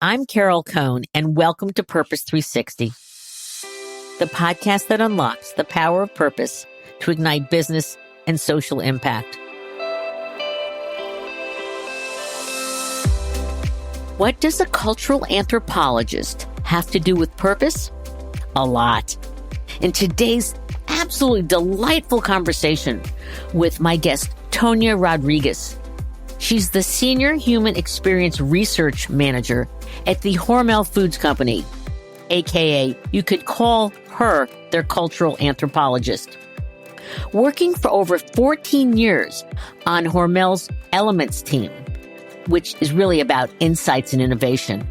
I'm Carol Cohn, and welcome to Purpose 360, the podcast that unlocks the power of purpose to ignite business and social impact. What does a cultural anthropologist have to do with purpose? A lot. In today's absolutely delightful conversation with my guest, Tanya Rodriguez. She's the Senior Human Experience Research Manager at the Hormel Foods Company, aka you could call her their cultural anthropologist. Working for over 14 years on Hormel's Elements team, which is really about insights and innovation.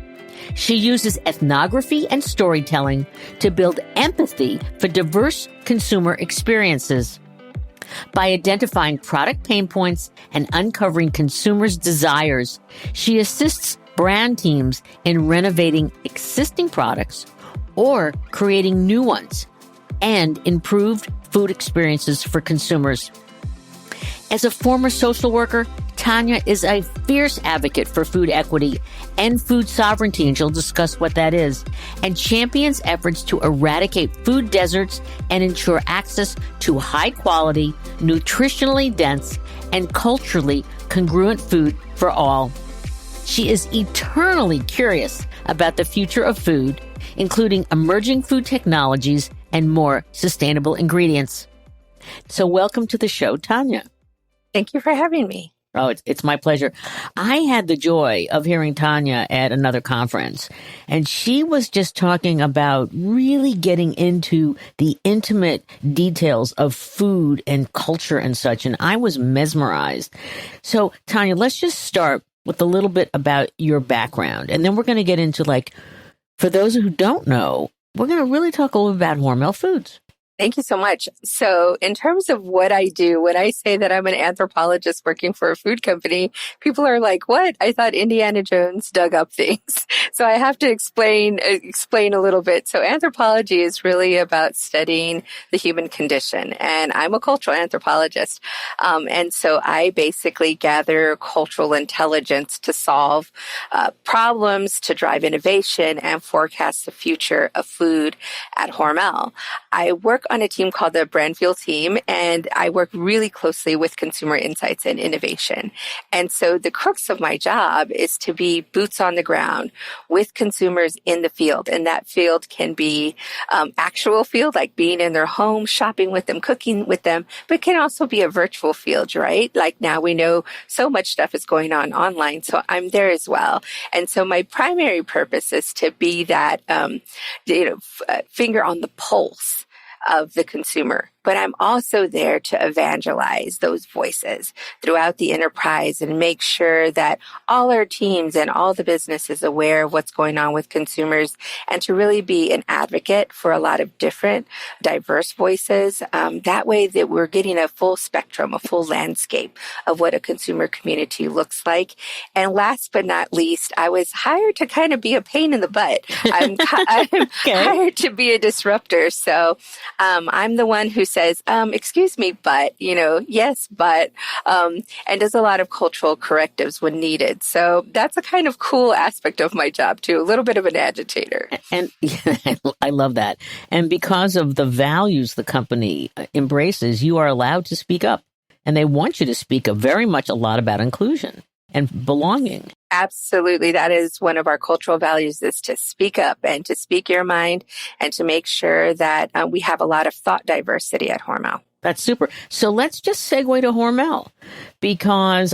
She uses ethnography and storytelling to build empathy for diverse consumer experiences. By identifying product pain points and uncovering consumers' desires, she assists brand teams in renovating existing products or creating new ones and improved food experiences for consumers. As a former social worker, Tanya is a fierce advocate for food equity and food sovereignty, and she'll discuss what that is, and champions efforts to eradicate food deserts and ensure access to high-quality, nutritionally dense, and culturally congruent food for all. She is eternally curious about the future of food, including emerging food technologies and more sustainable ingredients. So welcome to the show, Tanya. Thank you for having me. Oh, it's my pleasure. I had the joy of hearing Tanya at another conference, and she was just talking about really getting into the intimate details of food and culture and such, and I was mesmerized. So, Tanya, let's just start with a little bit about your background, and then we're going to get into, for those who don't know, we're going to really talk a little bit about Hormel Foods. Thank you so much. So in terms of what I do, when I say that I'm an anthropologist working for a food company, people are like, what? I thought Indiana Jones dug up things. So I have to explain a little bit. So anthropology is really about studying the human condition. And I'm a cultural anthropologist. And so I basically gather cultural intelligence to solve problems, to drive innovation, and forecast the future of food at Hormel. I work on a team called the Brand Fuel team, and I work really closely with consumer insights and innovation. And so the crux of my job is to be boots on the ground with consumers in the field. And that field can be actual field, like being in their home, shopping with them, cooking with them, but can also be a virtual field, right? Like now we know so much stuff is going on online, so I'm there as well. And so my primary purpose is to be that, finger on the pulse of the consumer. But I'm also there to evangelize those voices throughout the enterprise and make sure that all our teams and all the business is aware of what's going on with consumers, and to really be an advocate for a lot of different diverse voices. That way that we're getting a full spectrum, a full landscape of what a consumer community looks like. And last but not least, I was hired to kind of be a pain in the butt. I'm hired to be a disruptor. So I'm the one who says, excuse me, but, yes, but, and does a lot of cultural correctives when needed. So that's a kind of cool aspect of my job too, a little bit of an agitator. And I love that. And because of the values the company embraces, you are allowed to speak up, and they want you to speak up very much a lot about inclusion and belonging. Absolutely. That is one of our cultural values, is to speak up and to speak your mind and to make sure that we have a lot of thought diversity at Hormel. That's super. So let's just segue to Hormel, because,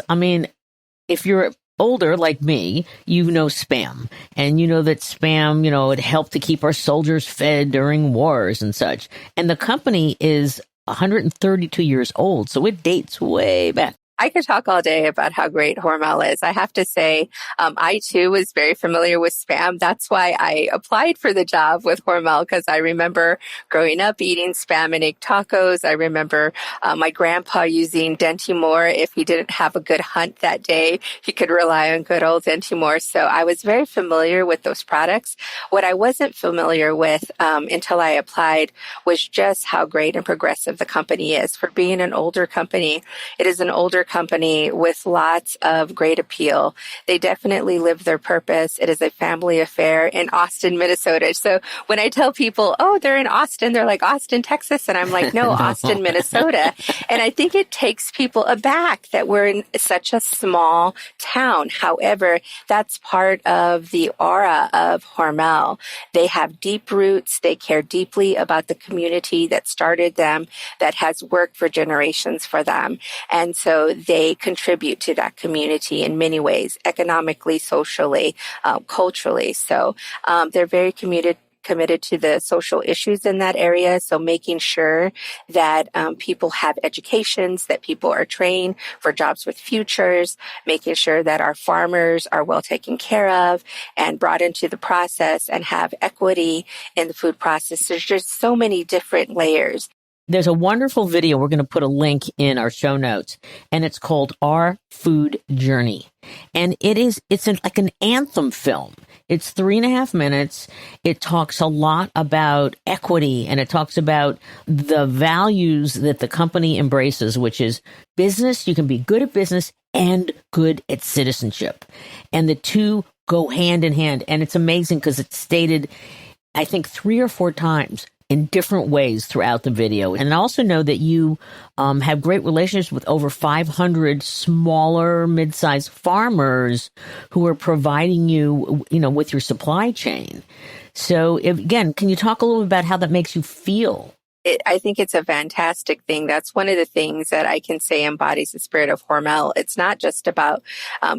if you're older like me, you know Spam, and you know that Spam, it helped to keep our soldiers fed during wars and such. And the company is 132 years old, so it dates way back. I could talk all day about how great Hormel is. I have to say, I too was very familiar with Spam. That's why I applied for the job with Hormel, because I remember growing up eating Spam and egg tacos. I remember my grandpa using Dentimore. If he didn't have a good hunt that day, he could rely on good old Dentimore. So I was very familiar with those products. What I wasn't familiar with until I applied was just how great and progressive the company is. For being an older company, it is an older older company with lots of great appeal. They definitely live their purpose. It is a family affair in Austin, Minnesota. So when I tell people, oh, they're in Austin, they're like, Austin, Texas. And I'm like, no, Austin, Minnesota. And I think it takes people aback that we're in such a small town. However, that's part of the aura of Hormel. They have deep roots. They care deeply about the community that started them, that has worked for generations for them. And so they contribute to that community in many ways, economically, socially, culturally. So they're very committed to the social issues in that area. So making sure that people have educations, that people are trained for jobs with futures, making sure that our farmers are well taken care of and brought into the process and have equity in the food process. There's just so many different layers. There's a wonderful video. We're going to put a link in our show notes, and it's called Our Food Journey. And it's like an anthem film. It's 3.5 minutes. It talks a lot about equity, and it talks about the values that the company embraces, which is business. You can be good at business and good at citizenship. And the two go hand in hand. And it's amazing because it's stated, I think, 3 or 4 times in different ways throughout the video. And I also know that you have great relationships with over 500 smaller, mid-sized farmers who are providing you, with your supply chain. So again, can you talk a little bit about how that makes you feel? I think it's a fantastic thing. That's one of the things that I can say embodies the spirit of Hormel. It's not just about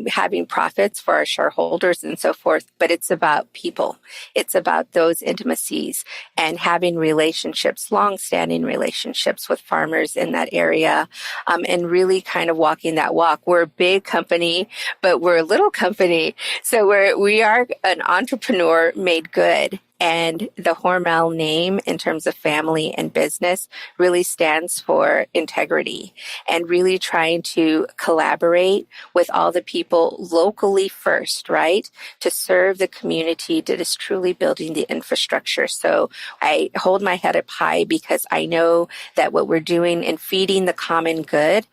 having profits for our shareholders and so forth, but it's about people. It's about those intimacies and having relationships, long-standing relationships with farmers in that area, and really kind of walking that walk. We're a big company, but we're a little company. So we are an entrepreneur made good. And the Hormel name in terms of family and business really stands for integrity and really trying to collaborate with all the people locally first, right? To serve the community that is truly building the infrastructure. So I hold my head up high because I know that what we're doing in feeding the common good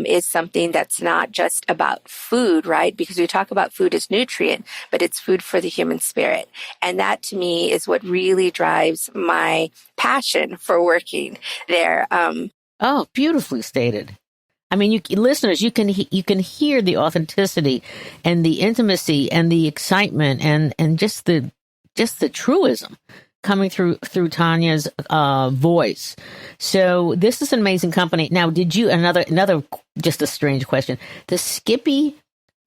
is something that's not just about food, right? Because we talk about food as nutrient, but it's food for the human spirit. And that to me is what really drives my passion for working there. Oh, beautifully stated. I mean, listeners, you can hear the authenticity and the intimacy and the excitement and just the truism coming through Tanya's voice. So this is an amazing company. Now, did you another just a strange question? The Skippy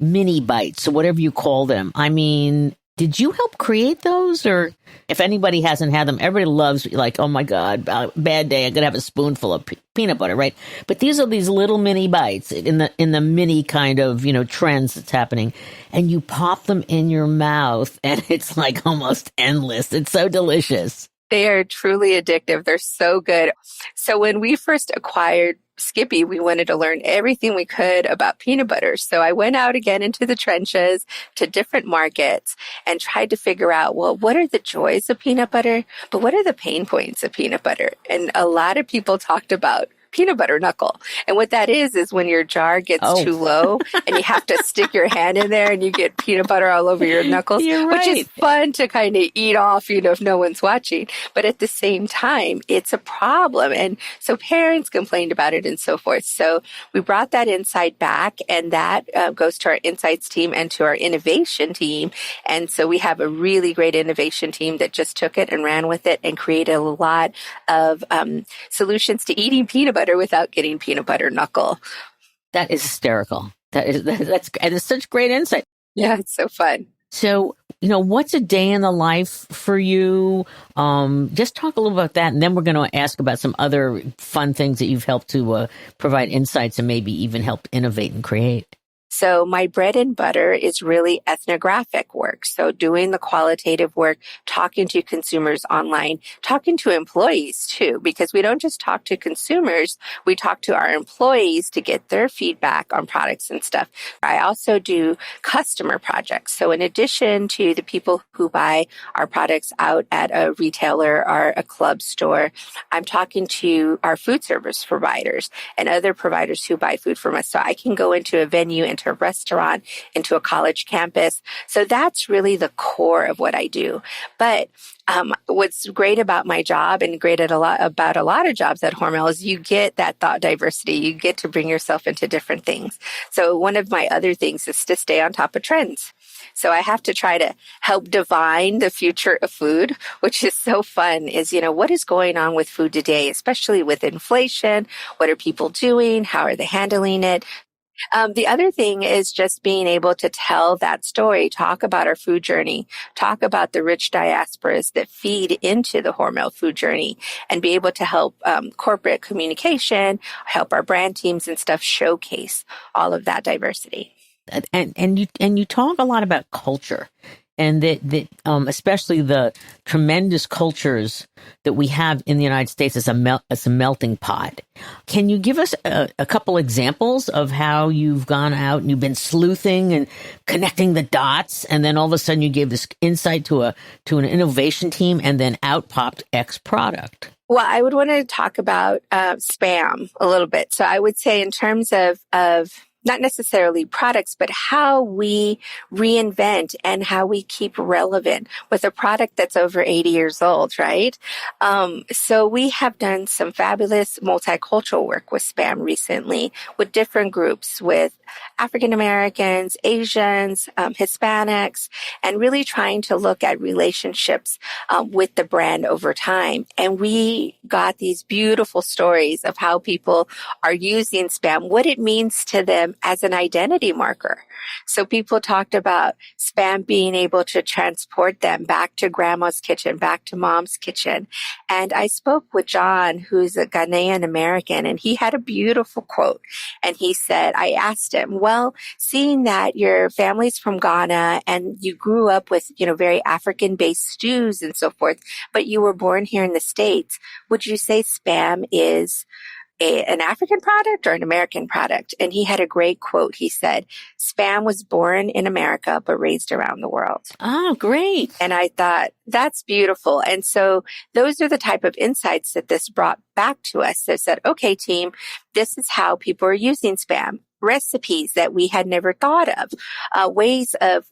mini bites, or whatever you call them. I mean, did you help create those? Or if anybody hasn't had them, everybody loves, like, oh my God, bad day, I'm going to have a spoonful of peanut butter, right? But these are these little mini bites in the mini kind of, trends that's happening. And you pop them in your mouth and it's like almost endless. It's so delicious. They are truly addictive. They're so good. So when we first acquired Skippy, we wanted to learn everything we could about peanut butter. So I went out again into the trenches to different markets and tried to figure out, well, what are the joys of peanut butter, but what are the pain points of peanut butter? And a lot of people talked about peanut butter knuckle. And what that is when your jar gets too low and you have to stick your hand in there and you get peanut butter all over your knuckles, which is fun to kind of eat off, if no one's watching. But at the same time, it's a problem. And so parents complained about it and so forth. So we brought that insight back, and that goes to our insights team and to our innovation team. And so we have a really great innovation team that just took it and ran with it and created a lot of solutions to eating peanut butter without getting peanut butter knuckle. That is hysterical. That's such great insight. Yeah, it's so fun. So, what's a day in the life for you? Just talk a little about that, and then we're going to ask about some other fun things that you've helped to provide insights and maybe even help innovate and create. So my bread and butter is really ethnographic work. So doing the qualitative work, talking to consumers online, talking to employees too, because we don't just talk to consumers, we talk to our employees to get their feedback on products and stuff. I also do customer projects. So in addition to the people who buy our products out at a retailer or a club store, I'm talking to our food service providers and other providers who buy food from us. So I can go into a venue, into a restaurant, into a college campus. So that's really the core of what I do. But what's great about my job and great about a lot of jobs at Hormel is you get that thought diversity. You get to bring yourself into different things. So one of my other things is to stay on top of trends. So I have to try to help divine the future of food, which is so fun, is, what is going on with food today, especially with inflation? What are people doing? How are they handling it? The other thing is just being able to tell that story, talk about our food journey, talk about the rich diasporas that feed into the Hormel food journey, and be able to help corporate communication, help our brand teams and stuff showcase all of that diversity. And you talk a lot about culture, and that especially the tremendous cultures that we have in the United States as a melting pot. Can you give us a couple examples of how you've gone out and you've been sleuthing and connecting the dots, and then all of a sudden you gave this insight to an innovation team, and then out popped X product? Well, I would want to talk about spam a little bit. So I would say in terms of not necessarily products, but how we reinvent and how we keep relevant with a product that's over 80 years old, right? So we have done some fabulous multicultural work with SPAM recently with different groups, with African Americans, Asians, Hispanics, and really trying to look at relationships with the brand over time. And we got these beautiful stories of how people are using SPAM, what it means to them as an identity marker. So people talked about SPAM being able to transport them back to grandma's kitchen, back to mom's kitchen. And I spoke with John, who's a Ghanaian American, and he had a beautiful quote. And he said, I asked him, well, seeing that your family's from Ghana and you grew up with, very African-based stews and so forth, but you were born here in the States, would you say SPAM is an African product or an American product? And he had a great quote. He said, SPAM was born in America, but raised around the world. Oh, great. And I thought, that's beautiful. And so those are the type of insights that this brought back to us that said, okay, team, this is how people are using SPAM. Recipes that we had never thought of, ways of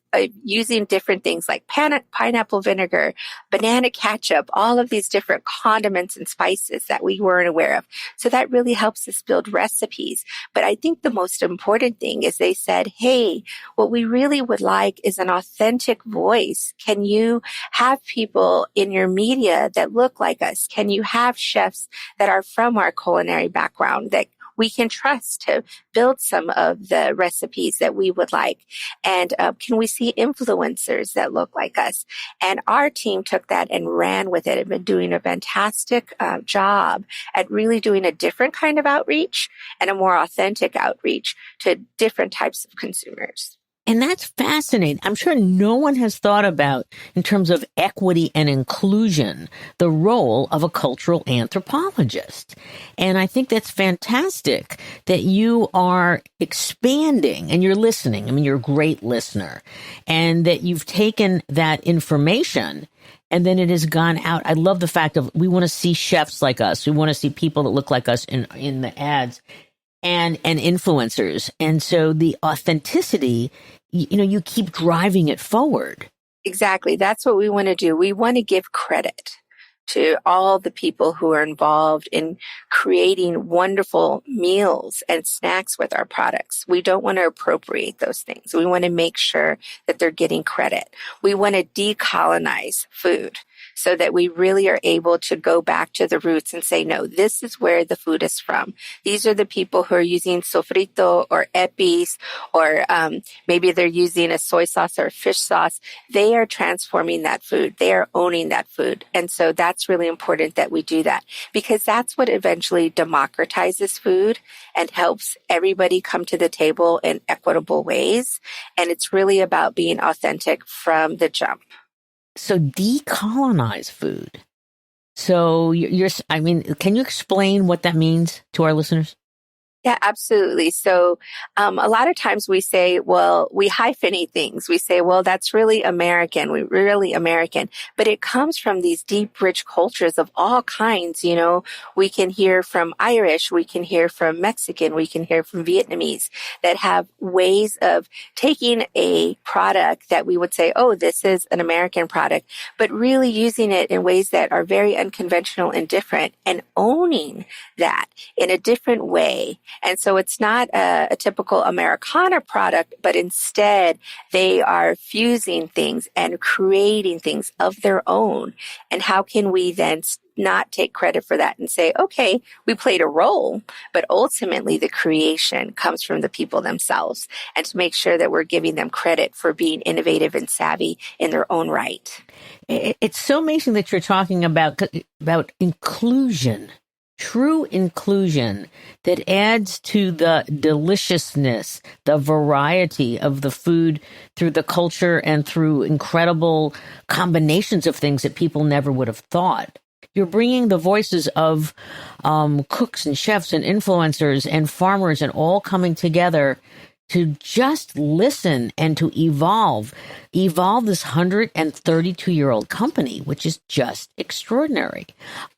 using different things like pineapple vinegar, banana ketchup, all of these different condiments and spices that we weren't aware of. So that really helps us build recipes. But I think the most important thing is they said, hey, what we really would like is an authentic voice. Can you have people in your media that look like us? Can you have chefs that are from our culinary background that we can trust to build some of the recipes that we would like? And can we see influencers that look like us? And our team took that and ran with it and been doing a fantastic job at really doing a different kind of outreach and a more authentic outreach to different types of consumers. And that's fascinating. I'm sure no one has thought about, in terms of equity and inclusion, the role of a cultural anthropologist. And I think that's fantastic that you are expanding and you're listening. I mean, you're a great listener, and that you've taken that information and then it has gone out. I love the fact of, we want to see chefs like us. We want to see people that look like us in the ads. And influencers. And so the authenticity, you keep driving it forward. Exactly. That's what we want to do. We want to give credit to all the people who are involved in creating wonderful meals and snacks with our products. We don't want to appropriate those things. We want to make sure that they're getting credit. We want to decolonize food. so that we really are able to go back to the roots and say, no, this is where the food is from. These are the people who are using sofrito or epis, or maybe they're using a soy sauce or a fish sauce. They are transforming that food. They are owning that food. And so that's really important that we do that, because that's what eventually democratizes food and helps everybody come to the table in equitable ways. And it's really about being authentic from the jump. So decolonize food. So I mean, can you explain what that means to our listeners? Yeah, absolutely. So a lot of times we say, well, we hyphenate things. We say, well, that's really American. We're really American. But it comes from these deep, rich cultures of all kinds. You know, we can hear from Irish, we can hear from Mexican, we can hear from Vietnamese that have ways of taking a product that we would say, oh, this is an American product, but really using it in ways that are very unconventional and different, and owning that in a different way. And so it's not a typical Americana product, but instead they are fusing things and creating things of their own. And how can we then not take credit for that and say, okay, we played a role, but ultimately the creation comes from the people themselves, and to make sure that we're giving them credit for being innovative and savvy in their own right. It's so amazing that you're talking about inclusion. True inclusion that adds to the deliciousness, the variety of the food through the culture and through incredible combinations of things that people never would have thought. You're bringing the voices of cooks and chefs and influencers and farmers, and all coming together to just listen and to evolve this 132-year-old company, which is just extraordinary.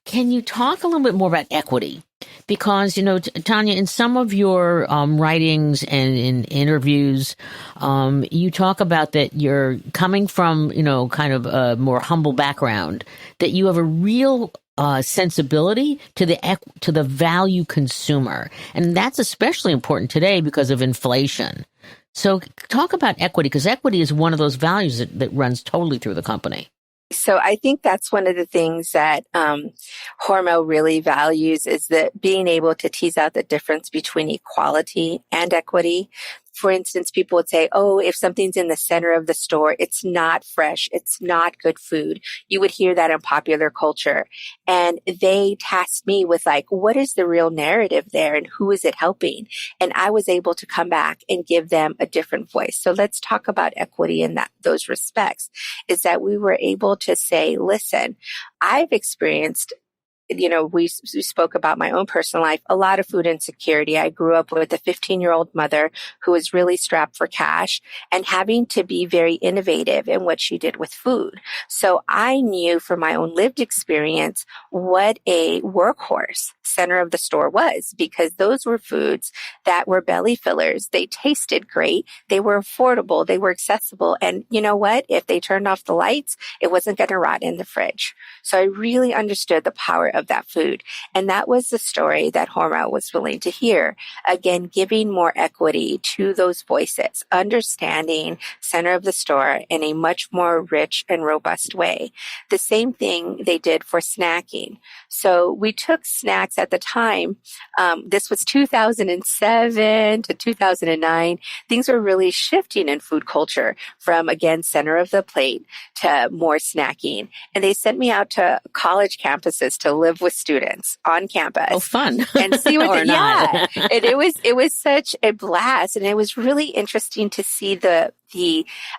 Can you talk a little bit more about equity? Because, you know, Tanya, in some of your writings and in interviews, you talk about that you're coming from, you know, kind of a more humble background, that you have a real sensibility to the value consumer. And that's especially important today because of inflation. So talk about equity, because equity is one of those values that runs totally through the company. So I think that's one of the things that Hormel really values, is that being able to tease out the difference between equality and equity. For instance, people would say, oh, if something's in the center of the store, it's not fresh, it's not good food. You would hear that in popular culture. And they tasked me with, like, what is the real narrative there and who is it helping? And I was able to come back and give them a different voice. So let's talk about equity in those respects, is that we were able to say, listen, I've experienced, you know, we spoke about my own personal life, a lot of food insecurity. I grew up with a 15-year-old mother who was really strapped for cash and having to be very innovative in what she did with food. So I knew from my own lived experience what a workhorse center of the store was, because those were foods that were belly fillers. They tasted great. They were affordable. They were accessible. And you know what? If they turned off the lights, it wasn't going to rot in the fridge. So I really understood the power of that food. And that was the story that Hormel was willing to hear. Again, giving more equity to those voices, understanding center of the store in a much more rich and robust way. The same thing they did for snacking. So we took snacks at the time. This was 2007 to 2009. Things were really shifting in food culture from, again, center of the plate to more snacking. And they sent me out to college campuses to live with students on campus. Oh, fun. And see what or not. Yeah. And it was such a blast. And it was really interesting to see the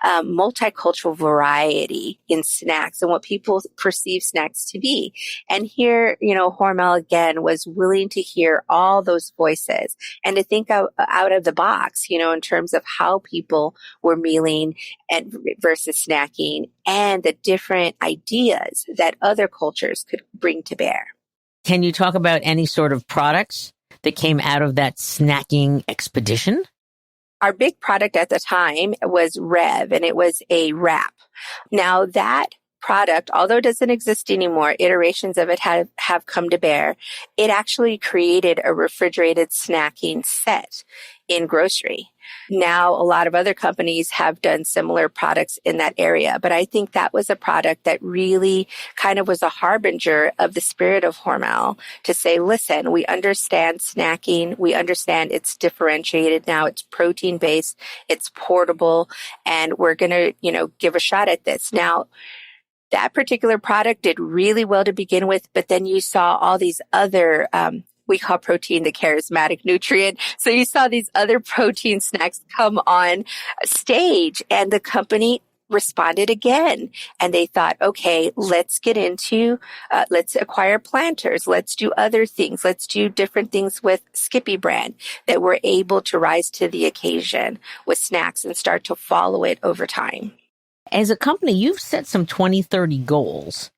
multicultural variety in snacks and what people perceive snacks to be. And here, you know, Hormel again was willing to hear all those voices and to think out of the box, you know, in terms of how people were mealing and versus snacking, and the different ideas that other cultures could bring to bear. Can you talk about any sort of products that came out of that snacking expedition? Our big product at the time was Rev, and it was a wrap. Now that product, although it doesn't exist anymore, iterations of it have come to bear. It actually created a refrigerated snacking set in grocery. Now, a lot of other companies have done similar products in that area, but I think that was a product that really kind of was a harbinger of the spirit of Hormel to say, listen, we understand snacking. We understand it's differentiated now. It's protein based. It's portable, and we're going to, give a shot at this. Now, that particular product did really well to begin with, but then you saw all these other, we call protein the charismatic nutrient. So you saw these other protein snacks come on stage, and the company responded again. And they thought, okay, let's get into, let's acquire planters. Let's do other things. Let's do different things with Skippy brand that were able to rise to the occasion with snacks and start to follow it over time. As a company, you've set some 2030 goals.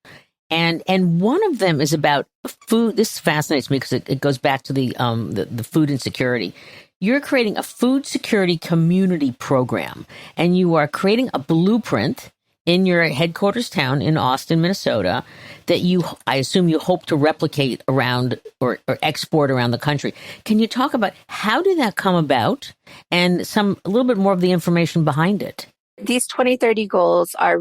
And one of them is about food. This fascinates me because it goes back to the food insecurity. You're creating a food security community program, and you are creating a blueprint in your headquarters town in Austin, Minnesota, that I assume you hope to replicate around or export around the country. Can you talk about how did that come about and a little bit more of the information behind it? These 2030 goals are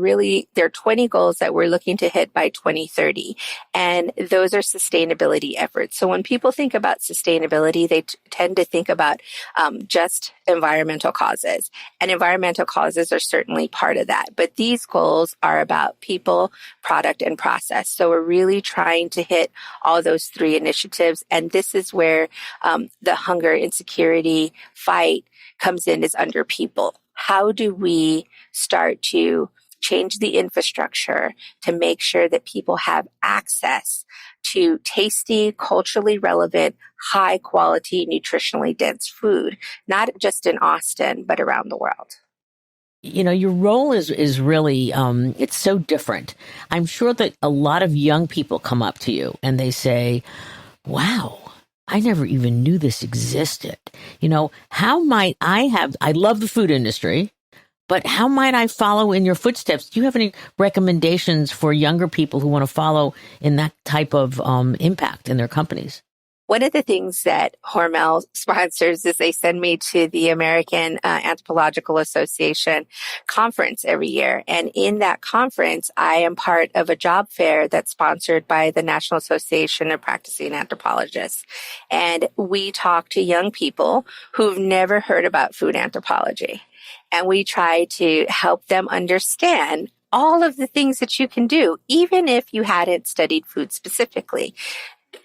they're 20 goals that we're looking to hit by 2030. And those are sustainability efforts. So when people think about sustainability, they tend to think about just environmental causes. And environmental causes are certainly part of that. But these goals are about people, product, and process. So we're really trying to hit all those three initiatives. And this is where the hunger, insecurity fight comes in, is under people. How do we start to change the infrastructure to make sure that people have access to tasty, culturally relevant, high quality, nutritionally dense food, not just in Austin, but around the world? Your role is really, it's so different. I'm sure that a lot of young people come up to you and they say, wow, I never even knew this existed. How might I love the food industry, but how might I follow in your footsteps? Do you have any recommendations for younger people who want to follow in that type of impact in their companies? One of the things that Hormel sponsors is they send me to the American Anthropological Association conference every year. And in that conference, I am part of a job fair that's sponsored by the National Association of Practicing Anthropologists. And we talk to young people who've never heard about food anthropology. And we try to help them understand all of the things that you can do, even if you hadn't studied food specifically.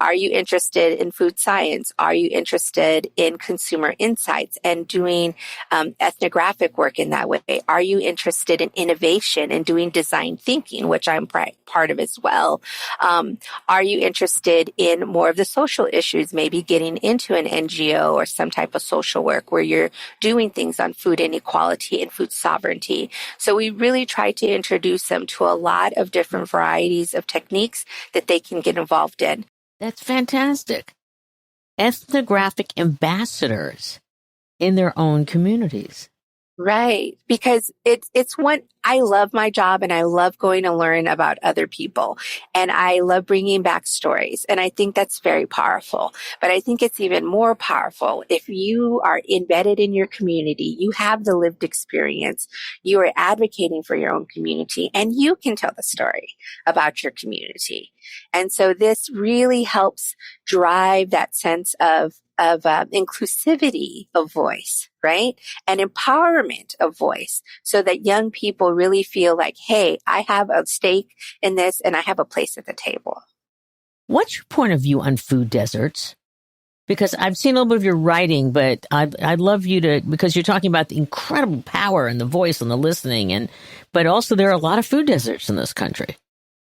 Are you interested in food science? Are you interested in consumer insights and doing ethnographic work in that way? Are you interested in innovation and doing design thinking, which I'm part of as well? Are you interested in more of the social issues, maybe getting into an NGO or some type of social work where you're doing things on food inequality and food sovereignty? So we really try to introduce them to a lot of different varieties of techniques that they can get involved in. That's fantastic. Ethnographic ambassadors in their own communities. Right. Because it's one, I love my job and I love going to learn about other people and I love bringing back stories. And I think that's very powerful, but I think it's even more powerful if you are embedded in your community, you have the lived experience, you are advocating for your own community and you can tell the story about your community. And so this really helps drive that sense of inclusivity of voice, right? And empowerment of voice so that young people really feel like, hey, I have a stake in this and I have a place at the table. What's your point of view on food deserts? Because I've seen a little bit of your writing, but I'd love you to, because you're talking about the incredible power and the voice and the listening, but also there are a lot of food deserts in this country.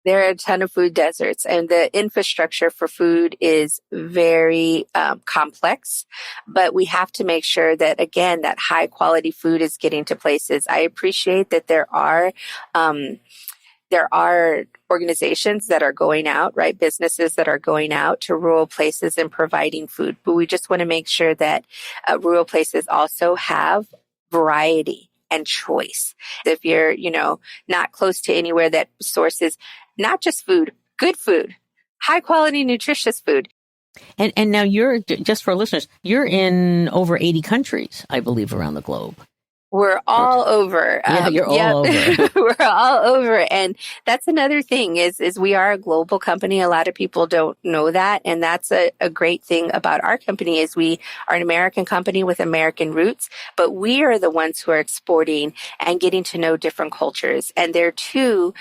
There are a ton of food deserts and the infrastructure for food is very complex, but we have to make sure that, again, that high quality food is getting to places. I appreciate that there are organizations that are going out, right? Businesses that are going out to rural places and providing food, but we just want to make sure that rural places also have variety and choice. If you're, not close to anywhere that sources not just food, good food, high quality, nutritious food, And now you're, just for listeners, you're in over 80 countries, I believe, around the globe. We're all over. Yeah, you're all over. We're all over. And that's another thing is we are a global company. A lot of people don't know that. And that's a great thing about our company is we are an American company with American roots, but we are the ones who are exporting and getting to know different cultures. And there too,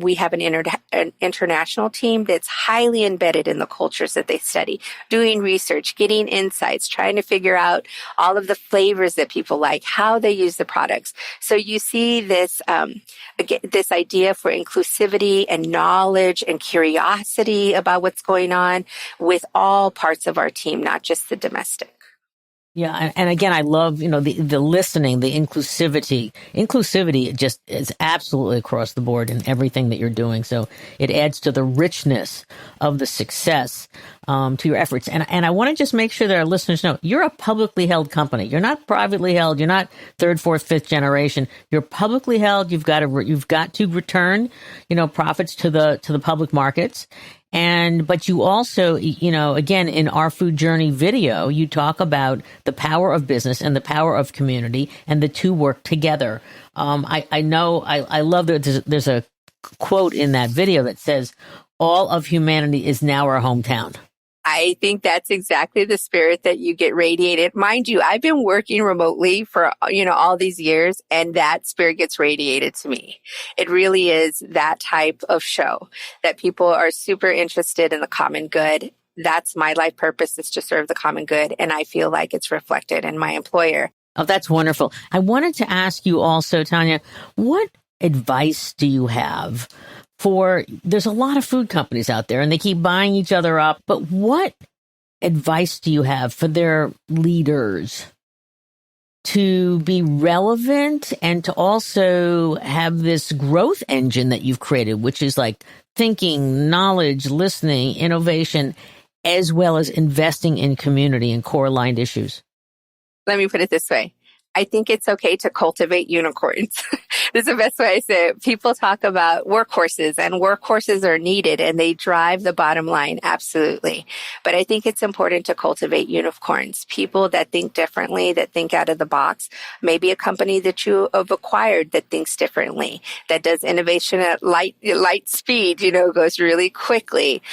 we have an international team that's highly embedded in the cultures that they study, doing research, getting insights, trying to figure out all of the flavors that people like, how they use the products. So you see this, this idea for inclusivity and knowledge and curiosity about what's going on with all parts of our team, not just the domestic. Yeah. And again, I love, the listening, the inclusivity. Inclusivity just is absolutely across the board in everything that you're doing. So it adds to the richness of the success, to your efforts. And I want to just make sure that our listeners know you're a publicly held company. You're not privately held. You're not third, fourth, fifth generation. You're publicly held. You've got to return, profits to the public markets. But you also, again, in our food journey video, you talk about the power of business and the power of community, and the two work together. I love that there's a quote in that video that says, all of humanity is now our hometown. I think that's exactly the spirit that you get radiated. Mind you, I've been working remotely for, all these years, and that spirit gets radiated to me. It really is that type of show that people are super interested in the common good. That's my life purpose, is to serve the common good. And I feel like it's reflected in my employer. Oh, that's wonderful. I wanted to ask you also, Tanya, what advice do you have there's a lot of food companies out there and they keep buying each other up, but what advice do you have for their leaders to be relevant and to also have this growth engine that you've created, which is like thinking, knowledge, listening, innovation, as well as investing in community and core aligned issues? Let me put it this way. I think it's okay to cultivate unicorns. This is the best way I say it. People talk about workhorses, and workhorses are needed and they drive the bottom line. Absolutely. But I think it's important to cultivate unicorns, people that think differently, that think out of the box. Maybe a company that you have acquired that thinks differently, that does innovation at light speed, goes really quickly,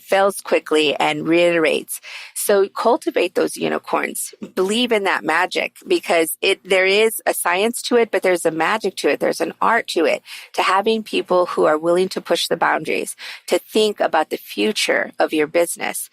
fails quickly, and reiterates. So cultivate those unicorns. Believe in that magic, because there is a science to it, but there's a magic to it. There's an art to it, to having people who are willing to push the boundaries, to think about the future of your business.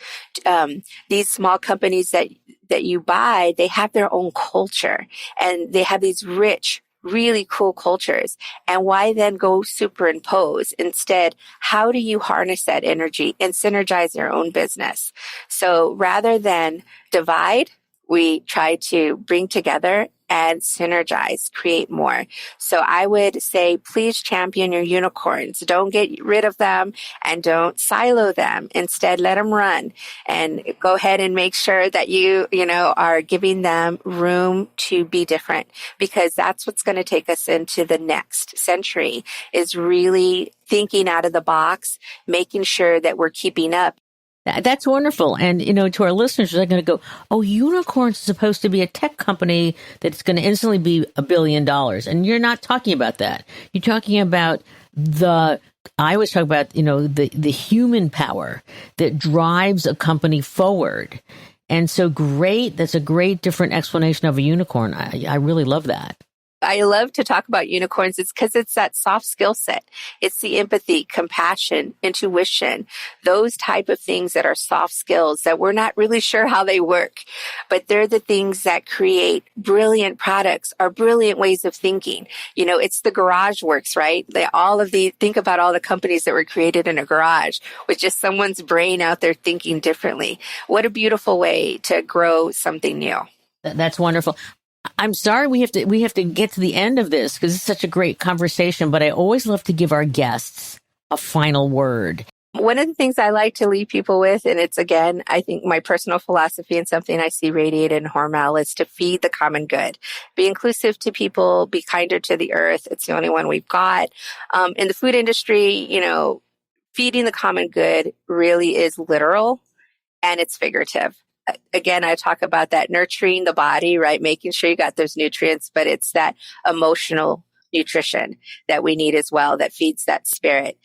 These small companies that you buy, they have their own culture, and they have these rich, really cool cultures. And why then go superimpose? Instead, how do you harness that energy and synergize your own business? So rather than divide, we try to bring together and synergize, create more. So I would say, please champion your unicorns. Don't get rid of them and don't silo them. Instead, let them run, and go ahead and make sure that you are giving them room to be different, because that's what's going to take us into the next century, is really thinking out of the box, making sure that we're keeping up. That's wonderful. And, to our listeners, they're going to go, oh, Unicorns is supposed to be a tech company that's going to instantly be $1 billion. And you're not talking about that. You're talking about I always talk about, the human power that drives a company forward. And so great. That's a great different explanation of a unicorn. I really love that. I love to talk about unicorns. It's because it's that soft skill set. It's the empathy, compassion, intuition, those type of things that are soft skills that we're not really sure how they work, but they're the things that create brilliant products or brilliant ways of thinking. It's the garage works, right? Think about all the companies that were created in a garage with just someone's brain out there thinking differently. What a beautiful way to grow something new. That's wonderful. I'm sorry we have to get to the end of this because it's such a great conversation, but I always love to give our guests a final word. One of the things I like to leave people with, and it's, again, I think my personal philosophy and something I see radiated in Hormel, is to feed the common good. Be inclusive to people, be kinder to the earth. It's the only one we've got. In the food industry, feeding the common good really is literal. and it's figurative. Again, I talk about that nurturing the body, right? Making sure you got those nutrients, but it's that emotional nutrition that we need as well that feeds that spirit.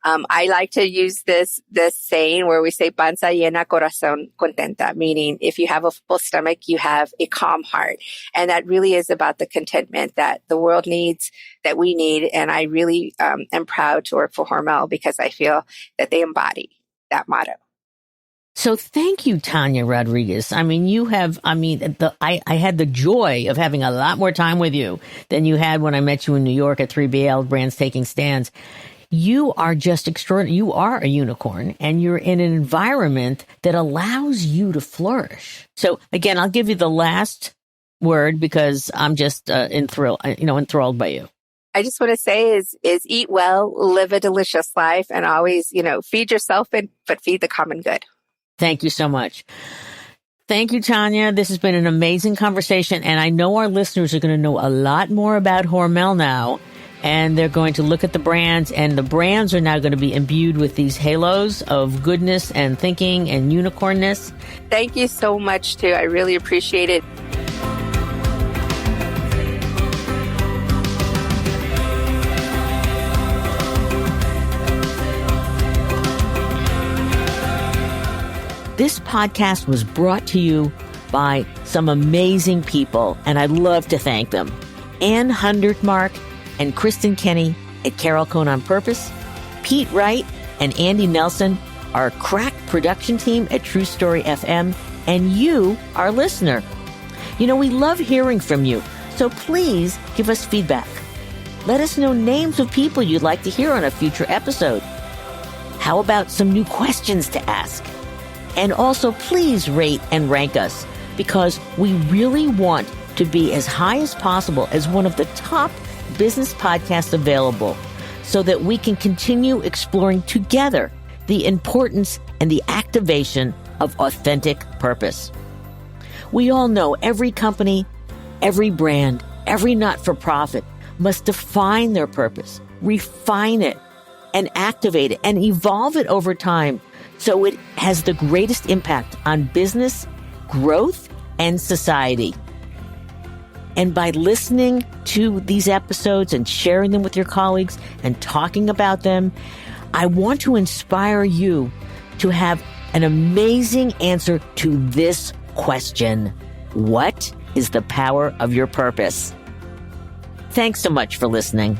I like to use this saying where we say panza llena, corazón contenta, meaning if you have a full stomach, you have a calm heart. And that really is about the contentment that the world needs, that we need. And I really am proud to work for Hormel because I feel that they embody that motto. So thank you, Tanya Rodriguez. I mean, I had the joy of having a lot more time with you than you had when I met you in New York at 3BL Brands Taking Stands. You are just extraordinary. You are a unicorn, and you're in an environment that allows you to flourish. So again, I'll give you the last word because I'm just enthralled by you. I just want to say is eat well, live a delicious life, and always, feed yourself, but feed the common good. Thank you so much. Thank you, Tanya. This has been an amazing conversation, and I know our listeners are going to know a lot more about Hormel now, and they're going to look at the brands, and the brands are now going to be imbued with these halos of goodness and thinking and unicornness. Thank you so much, too. I really appreciate it. This podcast was brought to you by some amazing people, and I'd love to thank them. Ann Hundertmark and Kristen Kenny at Carol Cone on Purpose, Pete Wright and Andy Nelson, our crack production team at True Story FM, and you, our listener. We love hearing from you, so please give us feedback. Let us know names of people you'd like to hear on a future episode. How about some new questions to ask? And also, please rate and rank us because we really want to be as high as possible as one of the top business podcasts available so that we can continue exploring together the importance and the activation of authentic purpose. We all know every company, every brand, every not-for-profit must define their purpose, refine it, and activate it and evolve it over time so it has the greatest impact on business, growth, and society. And by listening to these episodes and sharing them with your colleagues and talking about them, I want to inspire you to have an amazing answer to this question. What is the power of your purpose? Thanks so much for listening.